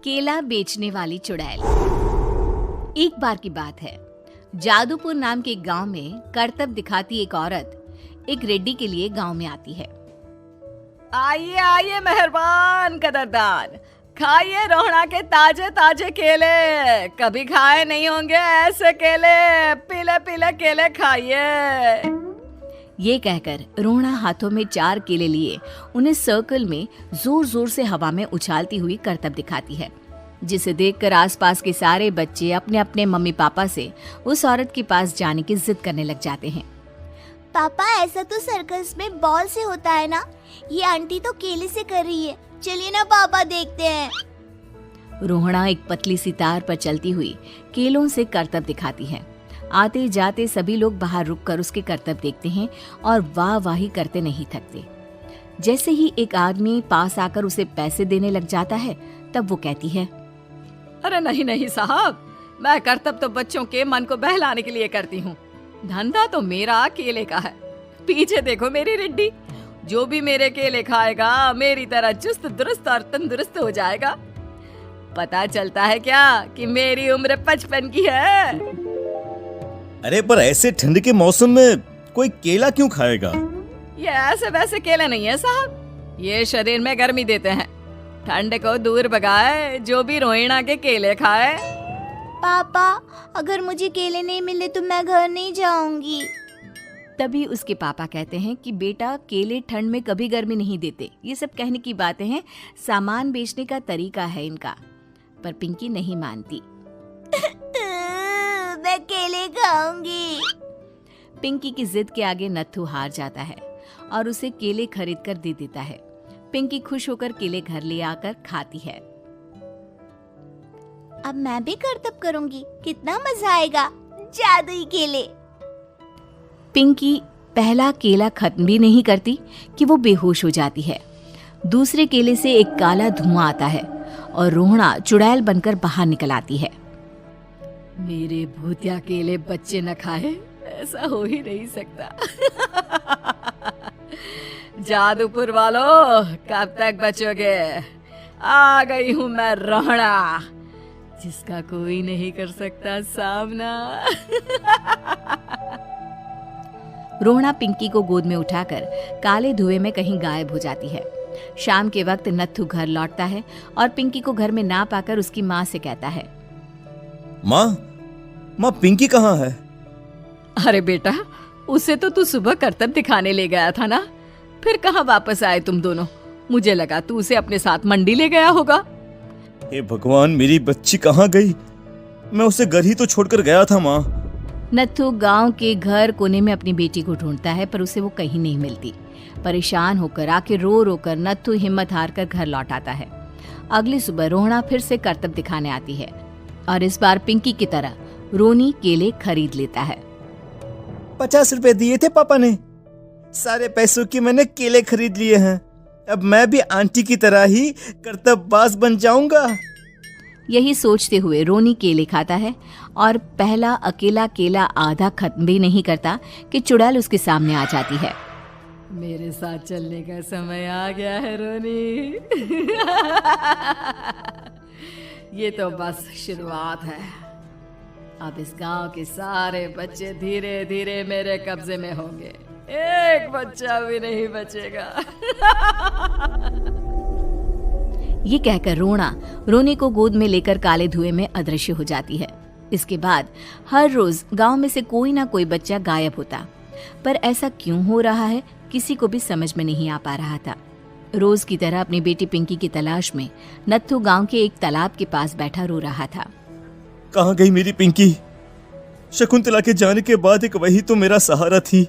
केला बेचने वाली चुड़ैल। एक बार की बात है, जादूपुर नाम के गांव में करतब दिखाती एक औरत एक रेड्डी के लिए गांव में आती है। आइए आइए मेहरबान कदरदान, खाइए रोहड़ा के ताजे ताजे केले। कभी खाए नहीं होंगे ऐसे केले, पीले पीले केले खाइए। ये कहकर रोहड़ा हाथों में 4 केले लिए उन्हें सर्कल में जोर जोर से हवा में उछालती हुई करतब दिखाती है, जिसे देखकर आसपास के सारे बच्चे अपने अपने मम्मी पापा से उस औरत के पास जाने की जिद करने लग जाते हैं। पापा, ऐसा तो सर्कस में बॉल से होता है ना, ये आंटी तो केले से कर रही है। चलिए ना पापा, देखते हैं। रोहड़ा एक पतली सी तार पर चलती हुई केलों से करतब दिखाती है। आते जाते सभी लोग बाहर रुककर उसके करतब देखते हैं और वाह वाही करते नहीं थकते। जैसे ही एक आदमी पास आकर उसे पैसे देने लग जाता है, तब वो कहती है, अरे नहीं नहीं साहब, मैं करतब तो बच्चों के मन को बहलाने के लिए करती हूँ। धंधा तो मेरा केले का है। पीछे देखो मेरी रिड्डी, जो भी मेरे केले खाएगा मेरी तरह चुस्त दुरुस्त और तंदुरुस्त हो जाएगा। पता चलता है क्या कि मेरी उम्र 55 की है। अरे पर ऐसे ठंड के मौसम में कोई केला क्यों खाएगा? ये ऐसे वैसे केले नहीं है साहब, ये शरीर में गर्मी देते हैं, ठंड को दूर भगाए। जो भी रोहिणा के केले खाए। पापा, अगर मुझे केले नहीं मिले तो मैं घर नहीं जाऊंगी। तभी उसके पापा कहते हैं कि बेटा, केले ठंड में कभी गर्मी नहीं देते। ये सब कहने की बातें हैं, सामान बेचने का तरीका है इनका। पर पिंकी नहीं मानती। मैं केले खाऊंगी। पिंकी की जिद के आगे नत्थू हार जाता है और उसे केले खरीद कर दे देता है। पिंकी खुश होकर केले घर ले आकर खाती है। अब मैं भी करतब करूंगी, कितना मजा आएगा। जादुई केले। पिंकी पहला केला खत्म भी नहीं करती कि वो बेहोश हो जाती है। दूसरे केले से एक काला धुआं आता है और रोहड़ा चुड़ैल बनकर बाहर निकल आती है। मेरे भूतिया केले बच्चे न खाए, ऐसा हो ही नहीं सकता। जादूपुर वालों, कब तक बचोगे? आ गई हूँ मैं रोहड़ा, जिसका कोई नहीं कर सकता सामना। रोहड़ा पिंकी को गोद में उठाकर काले धुएं में कहीं गायब हो जाती है। शाम के वक्त नत्थू घर लौटता है और पिंकी को घर में ना पाकर उसकी माँ से कहता है, माँ पिंकी कहाँ है? अरे बेटा, उसे तो तू सुबह करतब दिखाने ले गया था ना, फिर कहाँ वापस आए तुम दोनों? मुझे लगा तू उसे अपने साथ मंडी ले गया होगा। हे भगवान, मेरी बच्ची कहाँ गई? मैं उसे घर ही तो छोड़कर गया था माँ। नत्थू गांव के घर कोने में अपनी बेटी को ढूंढता है, पर उसे वो कहीं नहीं मिलती। परेशान होकर आखिर रो रो कर नत्थू हिम्मत हार कर घर लौट आता है। अगली सुबह रोहड़ा फिर से करतब दिखाने आती है और इस बार पिंकी की तरह रोनी केले खरीद लेता है। 50 रुपए दिए थे पापा ने, सारे पैसों की मैंने केले खरीद लिए हैं। अब मैं भी आंटी की तरह ही करतबबाज बन जाऊंगा। यही सोचते हुए रोनी केले खाता है और पहला अकेला केला आधा खत्म भी नहीं करता कि चुड़ैल उसके सामने आ जाती है। मेरे साथ चलने का समय आ गया है रोनी। ये तो बस शुरुआत है। अब इस गांव के सारे बच्चे धीरे धीरे मेरे कब्जे में होंगे, एक बच्चा भी नहीं बचेगा। ये कहकर रोना रोनी को गोद में लेकर काले धुएं में अदृश्य हो जाती है। इसके बाद हर रोज गांव में से कोई ना कोई बच्चा गायब होता, पर ऐसा क्यों हो रहा है किसी को भी समझ में नहीं आ पा रहा था। रोज की तरह अपनी बेटी पिंकी की तलाश में नत्थू गांव के एक तालाब के पास बैठा रो रहा था। कहाँ गई मेरी पिंकी? शकुंतला के जाने के बाद एक वही तो मेरा सहारा थी।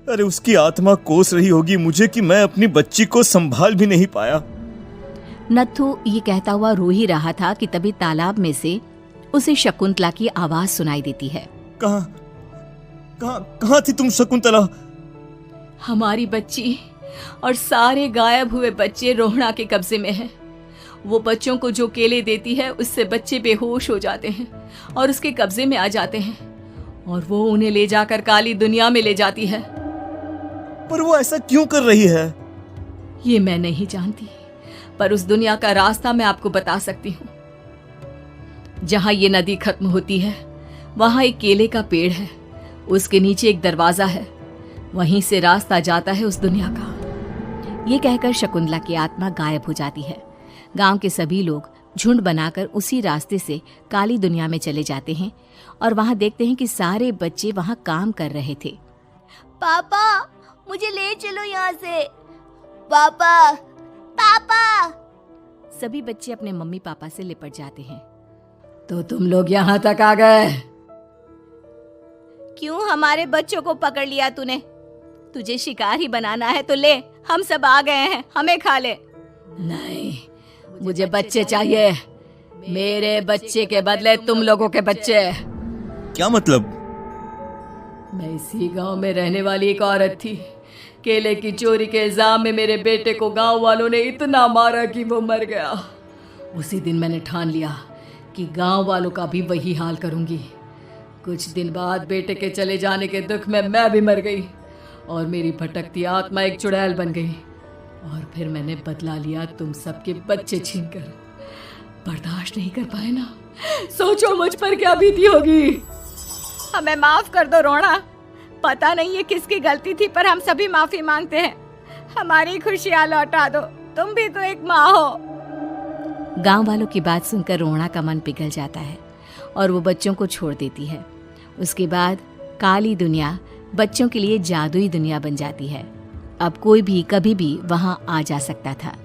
अरे उसकी आत्मा कोस रही होगी मुझे कि मैं अपनी बच्ची को संभाल भी नहीं पाया। नत्थू ये कहता हुआ रो ही रहा था कि तभी तालाब में से उसे शकुंतला की आवाज सुनाई देती है। कहाँ थी तुम शकुंतला? हमारी बच्ची और सारे गायब हुए बच्चे रोहड़ा के कब्जे में हैं। वो बच्चों को जो केले देती है उससे बच्चे बेहोश हो जाते हैं और उसके कब्जे में आ जाते हैं और वो उन्हें ले जाकर काली दुनिया में ले जाती है। पर वो ऐसा क्यों कर रही है? ये मैं नहीं जानती, पर उस दुनिया का रास्ता मैं आपको बता सकती हूँ। जहां ये नदी खत्म होती है वहां एक केले का पेड़ है, उसके नीचे एक दरवाजा है, वहीं से रास्ता जाता है उस दुनिया का। ये कहकर शकुंतला की आत्मा गायब हो जाती है। गांव के सभी लोग झुंड बनाकर उसी रास्ते से काली दुनिया में चले जाते हैं और वहां देखते हैं कि सारे बच्चे वहां काम कर रहे थे। पापा मुझे ले चलो यहाँ से। पापा पापा। सभी बच्चे अपने मम्मी पापा से लिपट जाते हैं। तो तुम लोग यहाँ तक आ गए? क्यों हमारे बच्चों को पकड़ लिया तूने? तुझे शिकार ही बनाना है तो ले, हम सब आ गए हैं, हमें खा ले। नहीं, मुझे बच्चे चाहिए। मेरे बच्चे के बदले तुम लोगों के बच्चे। क्या मतलब? मैं इसी गांव में रहने वाली एक औरत थी। केले की चोरी के इल्जाम में मेरे बेटे को गांव वालों ने इतना मारा कि वो मर गया। उसी दिन मैंने ठान लिया कि गांव वालों का भी वही हाल करूंगी। कुछ दिन बाद बेटे के चले जाने के दुख में मैं भी मर गई और मेरी भटकती आत्मा एक चुड़ैल बन गई। और फिर मैंने बदला लिया तुम सबके बच्चे छीनकर। बर्दाश्त नहीं कर पाए ना? सोचो मुझ पर क्या बीती होगी। हमें माफ कर दो रोना। पता नहीं ये किसकी गलती थी, पर हम सभी माफी मांगते हैं। हमारी खुशियां लौटा दो, तुम भी तो एक माँ हो। गांव वालों की बात सुनकर रोना का मन पिघल जाता है और वो बच्चों को छोड़ देती है। उसके बाद काली दुनिया बच्चों के लिए जादुई दुनिया बन जाती है। अब कोई भी कभी भी वहां आ जा सकता था।